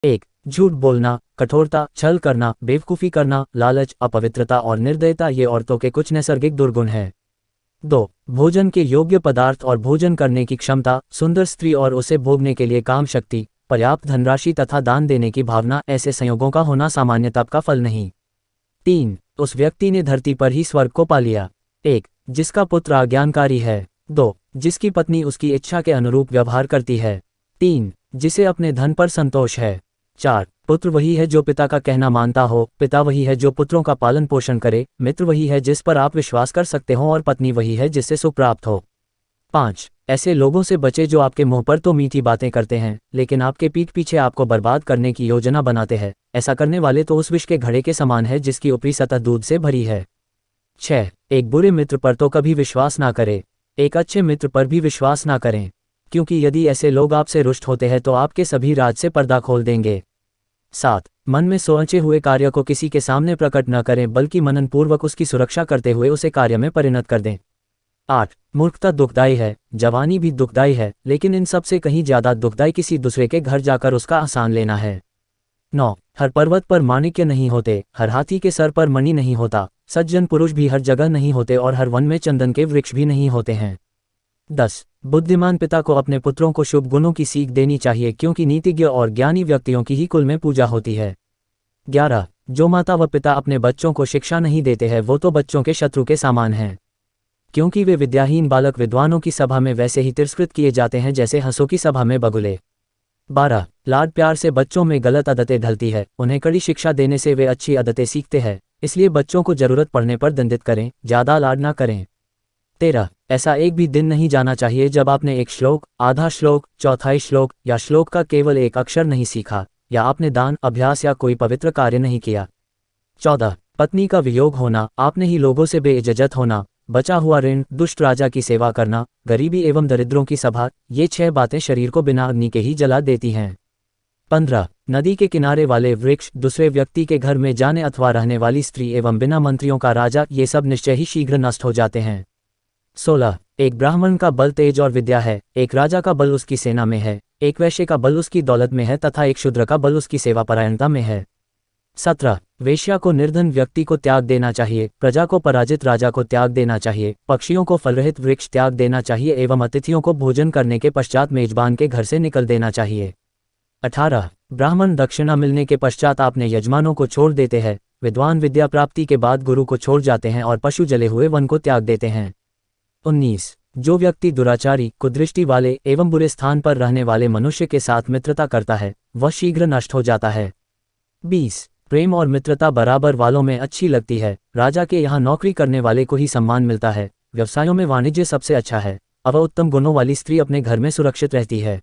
1. झूठ बोलना, कठोरता, छल करना, बेवकूफ़ी करना, लालच, अपवित्रता और निर्दयता ये औरतों के कुछ नैसर्गिक दुर्गुण हैं। 2. भोजन के योग्य पदार्थ और भोजन करने की क्षमता, सुंदर स्त्री और उसे भोगने के लिए काम शक्ति, पर्याप्त धनराशि तथा दान देने की भावना, ऐसे संयोगों का होना सामान्य तप का फल नहीं। 3. उस व्यक्ति ने धरती पर ही स्वर्ग को पा लिया। 1. जिसका पुत्र आज्ञाकारी है। 2. जिसकी पत्नी उसकी इच्छा के अनुरूप व्यवहार करती है। 3. जिसे अपने धन पर संतोष है। 4. पुत्र वही है जो पिता का कहना मानता हो, पिता वही है जो पुत्रों का पालन पोषण करे, मित्र वही है जिस पर आप विश्वास कर सकते हो और पत्नी वही है जिससे सुख प्राप्त हो। 5. ऐसे लोगों से बचे जो आपके मुंह पर तो मीठी बातें करते हैं लेकिन आपके पीठ पीछे आपको बर्बाद करने की योजना बनाते हैं। ऐसा करने वाले तो उस विष के घड़े के समान है जिसकी ऊपरी सतह दूध से भरी है। 6. एक बुरे मित्र पर तो कभी विश्वास ना करें, एक अच्छे मित्र पर भी विश्वास ना करें, क्योंकि यदि ऐसे लोग आपसे रुष्ट होते हैं तो आपके सभी राज से पर्दा खोल देंगे। 7. मन में सोचे हुए कार्य को किसी के सामने प्रकट न करें बल्कि मननपूर्वक उसकी सुरक्षा करते हुए उसे कार्य में परिणत कर दें। 8. मूर्खता दुखदायी है, जवानी भी दुखदायी है, लेकिन इन सब से कहीं ज्यादा दुखदायी किसी दूसरे के घर जाकर उसका आसान लेना है। 9. हर पर्वत पर माणिक्य नहीं होते, हर हाथी के सर पर मणि नहीं होता, सज्जन पुरुष भी हर जगह नहीं होते और हर वन में चंदन के वृक्ष भी नहीं होते हैं। 10. बुद्धिमान पिता को अपने पुत्रों को शुभ गुणों की सीख देनी चाहिए क्योंकि नीतिज्ञ और ज्ञानी व्यक्तियों की ही कुल में पूजा होती है। 11. जो माता व पिता अपने बच्चों को शिक्षा नहीं देते हैं वो तो बच्चों के शत्रु के समान हैं, क्योंकि वे विद्याहीन बालक विद्वानों की सभा में वैसे ही तिरस्कृत किए जाते हैं जैसे हंसों की सभा में बगुले। 12. लाड प्यार से बच्चों में गलत आदतें ढलती है, उन्हें कड़ी शिक्षा देने से वे अच्छी आदतें सीखते हैं, इसलिए बच्चों को जरूरत पड़ने पर दंडित करें, ज्यादा लाड ना करें। 13. ऐसा एक भी दिन नहीं जाना चाहिए जब आपने एक श्लोक, आधा श्लोक, चौथाई श्लोक या श्लोक का केवल एक अक्षर नहीं सीखा, या आपने दान, अभ्यास या कोई पवित्र कार्य नहीं किया। 14. पत्नी का वियोग होना, आपने ही लोगों से बेइज्जत होना, बचा हुआ ऋण, दुष्ट राजा की सेवा करना, गरीबी एवं दरिद्रों की सभा, ये 6 बातें शरीर को बिना अग्नि के ही जला देती हैं। 15. नदी के किनारे वाले वृक्ष, दूसरे व्यक्ति के घर में जाने अथवा रहने वाली स्त्री एवं बिना मंत्रियों का राजा, ये सब निश्चय ही शीघ्र नष्ट हो जाते हैं। 16. एक ब्राह्मण का बल तेज और विद्या है, एक राजा का बल उसकी सेना में है, एक वैश्य का बल उसकी दौलत में है तथा एक शूद्र का बल उसकी सेवा परायणता में है। 17. वेश्या को निर्धन व्यक्ति को त्याग देना चाहिए, प्रजा को पराजित राजा को त्याग देना चाहिए, पक्षियों को फलरहित वृक्ष त्याग देना चाहिए एवं अतिथियों को भोजन करने के पश्चात मेजबान के घर से निकल देना चाहिए। 18. ब्राह्मण दक्षिणा मिलने के पश्चात अपने यजमानों को छोड़ देते हैं, विद्वान विद्या प्राप्ति के बाद गुरु को छोड़ जाते हैं और पशु जले हुए वन को त्याग देते हैं। 19. जो व्यक्ति दुराचारी, कुदृष्टि वाले एवं बुरे स्थान पर रहने वाले मनुष्य के साथ मित्रता करता है वह शीघ्र नष्ट हो जाता है। 20. प्रेम और मित्रता बराबर वालों में अच्छी लगती है, राजा के यहाँ नौकरी करने वाले को ही सम्मान मिलता है, व्यवसायों में वाणिज्य सबसे अच्छा है, उत्तम गुणों वाली स्त्री अपने घर में सुरक्षित रहती है।